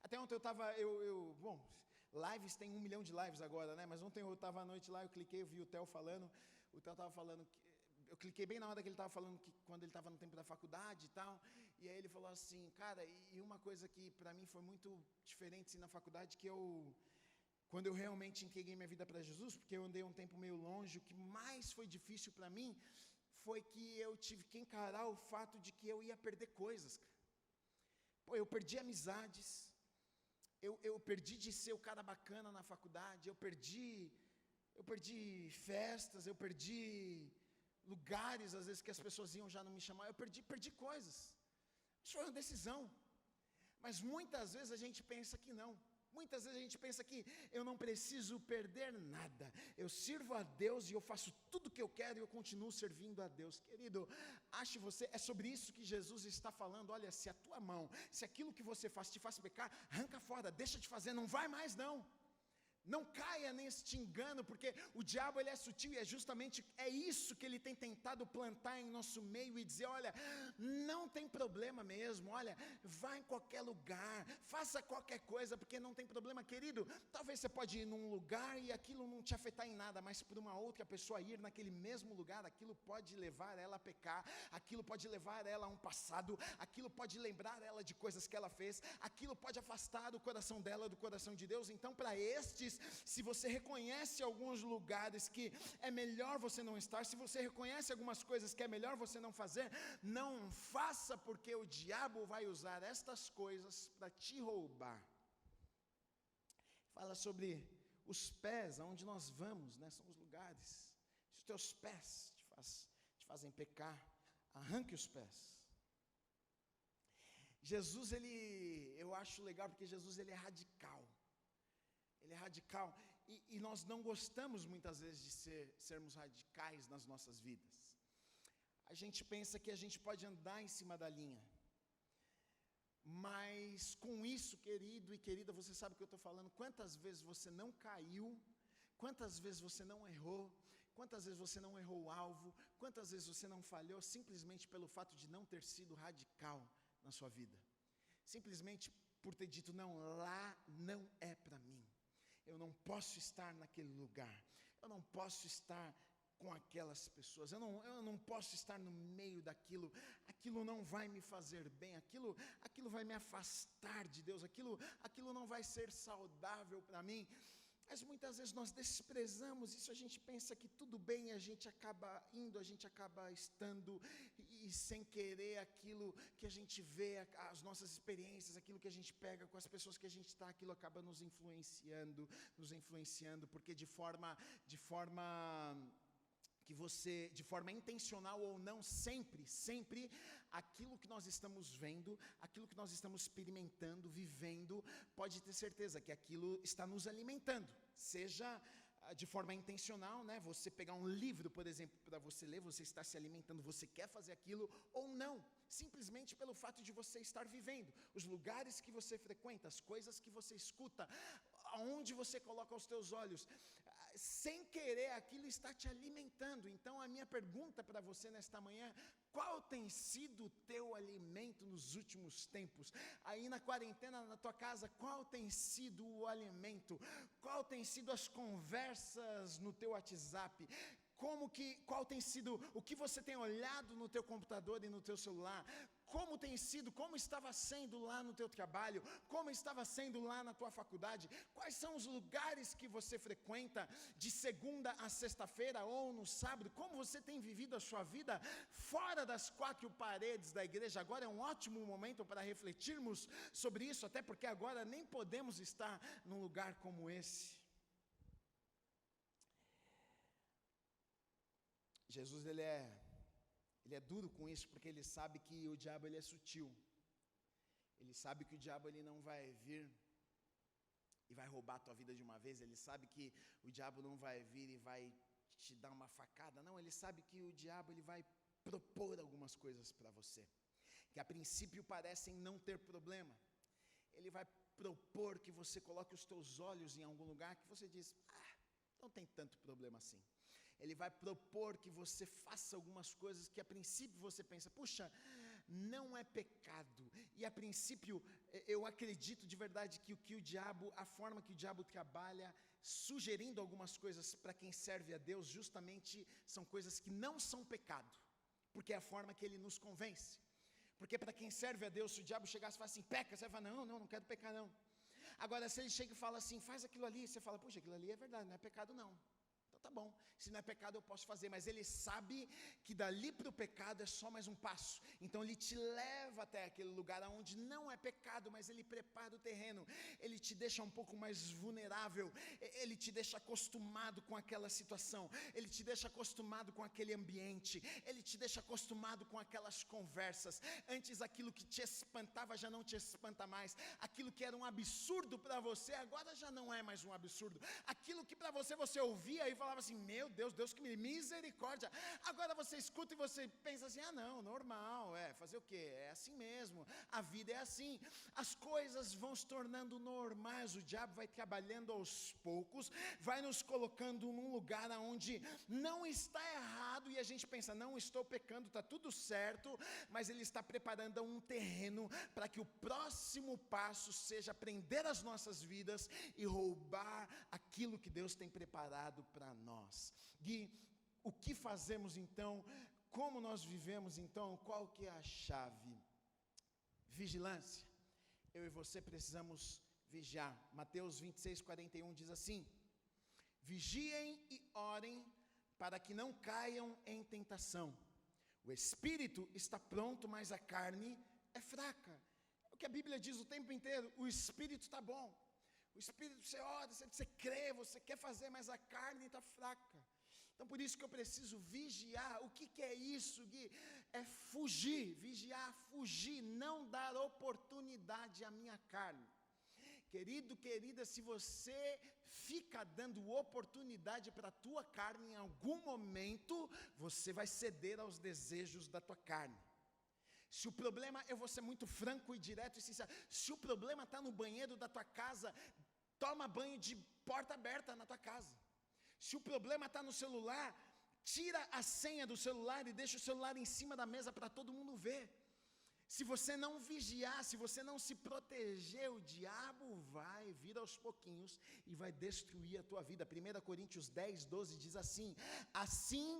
Até ontem eu estava, bom, lives tem 1 milhão de lives agora, né? Mas ontem eu estava à noite lá, eu cliquei, eu vi o Theo falando, estava falando, eu cliquei bem na hora que ele estava falando, que quando ele estava no tempo da faculdade e tal, e aí ele falou assim, cara, e uma coisa que para mim foi muito diferente assim, na faculdade, que quando eu realmente entreguei minha vida para Jesus, porque eu andei um tempo meio longe, o que mais foi difícil para mim, foi que eu tive que encarar o fato de que eu ia perder coisas. Eu perdi amizades, eu perdi de ser o cara bacana na faculdade, eu perdi festas, eu perdi lugares, às vezes que as pessoas iam já não me chamar, eu perdi coisas. Isso foi uma decisão. Mas muitas vezes a gente pensa que não. Muitas vezes a gente pensa que eu não preciso perder nada. Eu sirvo a Deus e eu faço tudo o que eu quero e eu continuo servindo a Deus. Querido, ache você, é sobre isso que Jesus está falando. Olha, se a tua mão, se aquilo que você faz te faz pecar, arranca fora, deixa de fazer, não vai mais não. Não caia neste engano, porque o diabo ele é sutil e é justamente isso que ele tem tentado plantar em nosso meio e dizer, olha, não tem problema mesmo, olha, vá em qualquer lugar, faça qualquer coisa, porque não tem problema, querido. Talvez você pode ir num lugar e aquilo não te afetar em nada, mas por uma outra pessoa ir naquele mesmo lugar, aquilo pode levar ela a pecar, aquilo pode levar ela a um passado, aquilo pode lembrar ela de coisas que ela fez, aquilo pode afastar o coração dela do coração de Deus. Então, para estes, se você reconhece alguns lugares que é melhor você não estar, se você reconhece algumas coisas que é melhor você não fazer, não faça, porque o diabo vai usar estas coisas para te roubar. Fala sobre os pés, aonde nós vamos, né? São os lugares. Se os teus pés te fazem pecar, arranque os pés. Jesus, eu acho legal, porque Jesus ele é radical. Ele é radical, e nós não gostamos muitas vezes de sermos radicais nas nossas vidas. A gente pensa que a gente pode andar em cima da linha, mas com isso, querido e querida, você sabe o que eu estou falando. Quantas vezes você não caiu, quantas vezes você não errou, quantas vezes você não errou o alvo, quantas vezes você não falhou, simplesmente pelo fato de não ter sido radical na sua vida, simplesmente por ter dito, não, lá não é para mim. Eu não posso estar naquele lugar, eu não posso estar com aquelas pessoas, eu não posso estar no meio daquilo, aquilo não vai me fazer bem, aquilo vai me afastar de Deus, aquilo não vai ser saudável para mim. Mas muitas vezes nós desprezamos isso, a gente pensa que tudo bem, a gente acaba indo, a gente acaba estando, e sem querer aquilo que a gente vê, as nossas experiências, aquilo que a gente pega com as pessoas que a gente está, aquilo acaba nos influenciando, porque de forma intencional ou não, sempre, aquilo que nós estamos vendo, aquilo que nós estamos experimentando, vivendo, pode ter certeza que aquilo está nos alimentando, seja de forma intencional, né? Você pegar um livro, por exemplo, para você ler, você está se alimentando, você quer fazer aquilo ou não, simplesmente pelo fato de você estar vivendo, os lugares que você frequenta, as coisas que você escuta, aonde você coloca os teus olhos, sem querer aquilo está te alimentando. Então a minha pergunta para você nesta manhã, qual tem sido o teu alimento nos últimos tempos? Aí na quarentena na tua casa, qual tem sido o alimento? Qual tem sido as conversas no teu WhatsApp? Qual tem sido, o que você tem olhado no teu computador e no teu celular? Como estava sendo lá no teu trabalho, como estava sendo lá na tua faculdade, quais são os lugares que você frequenta de segunda a sexta-feira ou no sábado, como você tem vivido a sua vida fora das quatro paredes da igreja. Agora é um ótimo momento para refletirmos sobre isso, até porque agora nem podemos estar num lugar como esse. Jesus, ele é duro com isso, porque ele sabe que o diabo ele é sutil. Ele sabe que o diabo ele não vai vir e vai roubar a tua vida de uma vez. Ele sabe que o diabo não vai vir e vai te dar uma facada. Não, ele sabe que o diabo ele vai propor algumas coisas para você, que a princípio parecem não ter problema. Ele vai propor que você coloque os teus olhos em algum lugar que você diz, não tem tanto problema assim. Ele vai propor que você faça algumas coisas que a princípio você pensa, puxa, não é pecado. E a princípio, eu acredito de verdade que a forma que o diabo trabalha, sugerindo algumas coisas para quem serve a Deus, justamente são coisas que não são pecado, porque é a forma que ele nos convence. Porque para quem serve a Deus, se o diabo chegasse e falasse assim, peca, você vai falar, não quero pecar não. Agora, se ele chega e fala assim, faz aquilo ali, você fala, puxa, aquilo ali é verdade, não é pecado não. Então tá bom, se não é pecado eu posso fazer, mas ele sabe que dali para o pecado é só mais um passo. Então ele te leva até aquele lugar onde não é pecado, mas ele prepara o terreno, ele te deixa um pouco mais vulnerável, ele te deixa acostumado com aquela situação, ele te deixa acostumado com aquele ambiente, ele te deixa acostumado com aquelas conversas. Antes aquilo que te espantava já não te espanta mais, aquilo que era um absurdo para você agora já não é mais um absurdo, aquilo que para você ouvia e falava assim, meu Deus, Deus que me misericórdia, agora você escuta e você pensa assim, não, normal, fazer o quê? É assim mesmo, a vida é assim, as coisas vão se tornando normais, o diabo vai trabalhando aos poucos, vai nos colocando num lugar onde não está errado e a gente pensa, não estou pecando, está tudo certo, mas ele está preparando um terreno para que o próximo passo seja prender as nossas vidas e roubar aquilo que Deus tem preparado para nós. Gui, o que fazemos então? Como nós vivemos então? Qual que é a chave? Vigilância. Eu e você precisamos vigiar. Mateus 26:41 diz assim: vigiem e orem para que não caiam em tentação. O espírito está pronto, mas a carne é fraca. É o que a Bíblia diz o tempo inteiro, o espírito está bom. O espírito, você ora, você crê, você quer fazer, mas a carne está fraca. Então por isso que eu preciso vigiar. O que é isso, Gui? É fugir, vigiar, fugir, não dar oportunidade à minha carne. Querido, querida, se você fica dando oportunidade para a tua carne, em algum momento você vai ceder aos desejos da tua carne. Se o problema, eu vou ser muito franco e direto e sincero, se o problema está no banheiro da tua casa, toma banho de porta aberta na tua casa. Se o problema está no celular, tira a senha do celular e deixa o celular em cima da mesa para todo mundo ver. Se você não vigiar, se você não se proteger, o diabo vai vir aos pouquinhos e vai destruir a tua vida. 1 Coríntios 10:12 diz assim: assim,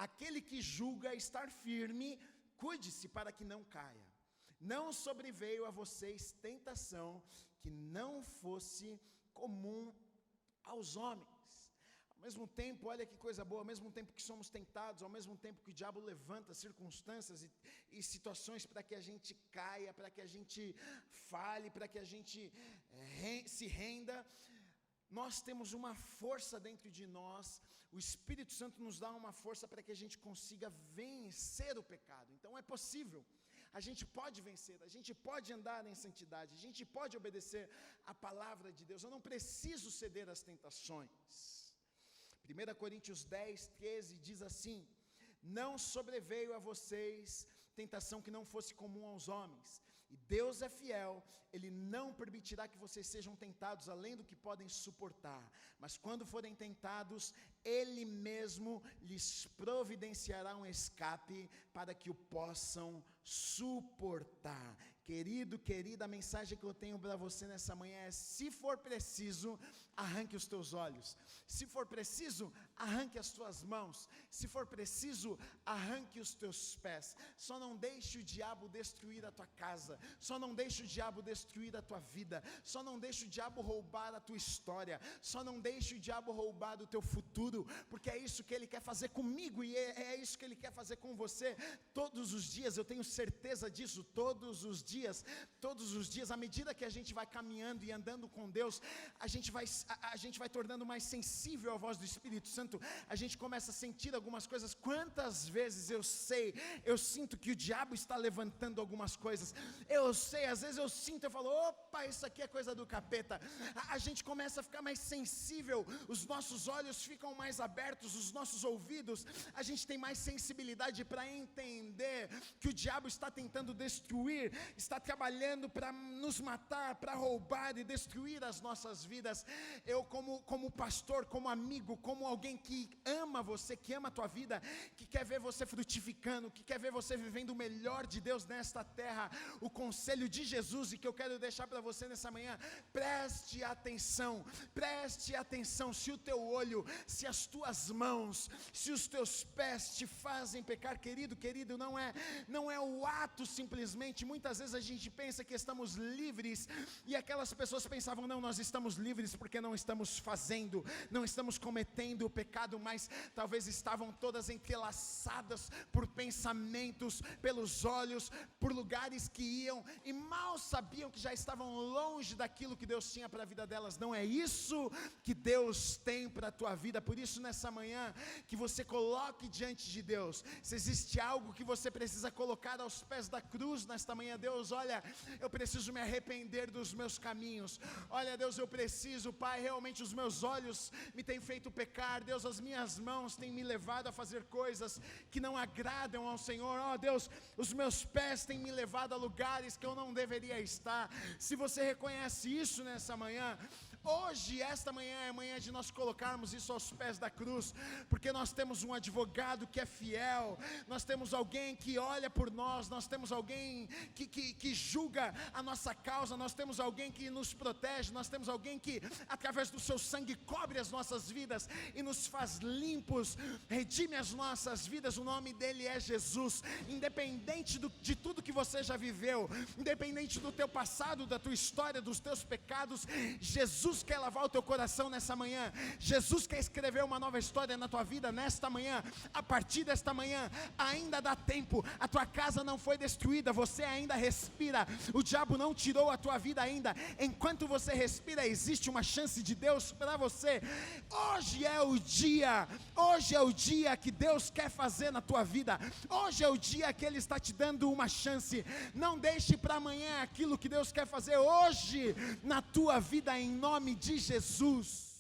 aquele que julga estar firme, cuide-se para que não caia. Não sobreveio a vocês tentação que não fosse comum aos homens. Ao mesmo tempo, olha que coisa boa, ao mesmo tempo que somos tentados, ao mesmo tempo que o diabo levanta circunstâncias e situações para que a gente caia, para que a gente fale, para que a gente se renda, nós temos uma força dentro de nós, o Espírito Santo nos dá uma força para que a gente consiga vencer o pecado. Então é possível, a gente pode vencer, a gente pode andar em santidade, a gente pode obedecer a palavra de Deus, eu não preciso ceder às tentações. 1 Coríntios 10:13 diz assim: não sobreveio a vocês tentação que não fosse comum aos homens, e Deus é fiel, Ele não permitirá que vocês sejam tentados além do que podem suportar, mas quando forem tentados, Ele mesmo lhes providenciará um escape para que o possam suportar. Querido, querida, a mensagem que eu tenho para você nessa manhã é: se for preciso, arranque os teus olhos, se for preciso, arranque as tuas mãos, se for preciso, arranque os teus pés. Só não deixe o diabo destruir a tua casa, só não deixe o diabo destruir a tua vida, só não deixe o diabo roubar a tua história, só não deixe o diabo roubar o teu futuro, porque é isso que ele quer fazer comigo e é isso que ele quer fazer com você todos os dias. Eu tenho certeza disso. Todos os dias, à medida que a gente vai caminhando e andando com Deus, a gente vai tornando mais sensível à voz do Espírito Santo, a gente começa a sentir algumas coisas. Quantas vezes eu sinto que o diabo está levantando algumas coisas, eu sei, às vezes eu sinto, eu falo, opa, isso aqui é coisa do capeta. A gente começa a ficar mais sensível, os nossos olhos ficam mais abertos, os nossos ouvidos, a gente tem mais sensibilidade para entender que o diabo está tentando destruir, está trabalhando para nos matar, para roubar e destruir as nossas vidas. Eu como pastor, como amigo, como alguém que ama você, que ama a tua vida, que quer ver você frutificando, que quer ver você vivendo o melhor de Deus nesta terra, o conselho de Jesus, e que eu quero deixar para você nessa manhã: preste atenção, se o teu olho, se as tuas mãos, se os teus pés te fazem pecar, querido, não é o o ato simplesmente. Muitas vezes a gente pensa que estamos livres, e aquelas pessoas pensavam, não, nós estamos livres porque não estamos fazendo, não estamos cometendo o pecado, mas talvez estavam todas entrelaçadas por pensamentos, pelos olhos, por lugares que iam, e mal sabiam que já estavam longe daquilo que Deus tinha para a vida delas. Não é isso que Deus tem para a tua vida. Por isso nessa manhã, que você coloque diante de Deus, se existe algo que você precisa colocar aos pés da cruz nesta manhã: Deus, olha, eu preciso me arrepender dos meus caminhos, olha Deus, eu preciso, Pai, realmente os meus olhos me têm feito pecar, Deus, as minhas mãos têm me levado a fazer coisas que não agradam ao Senhor, ó Deus, os meus pés têm me levado a lugares que eu não deveria estar. Se você reconhece isso nessa manhã, hoje, esta manhã é a manhã de nós colocarmos isso aos pés da cruz, porque nós temos um advogado que é fiel, nós temos alguém que olha por nós, nós temos alguém que julga a nossa causa, nós temos alguém que nos protege, nós temos alguém que, através do seu sangue, cobre as nossas vidas e nos faz limpos, redime as nossas vidas. O nome dele é Jesus. Independente de tudo que você já viveu, independente do teu passado, da tua história, dos teus pecados, Jesus quer lavar o teu coração nessa manhã. Jesus quer escrever uma nova história na tua vida nesta manhã. A partir desta manhã, ainda dá tempo. A tua casa não foi destruída, você ainda respira. O diabo não tirou a tua vida ainda. Enquanto você respira, existe uma chance de Deus para você. Hoje é o dia que Deus quer fazer na tua vida. Hoje é o dia que Ele está te dando uma chance. Não deixe para amanhã aquilo que Deus quer fazer hoje na tua vida, em nome de Jesus.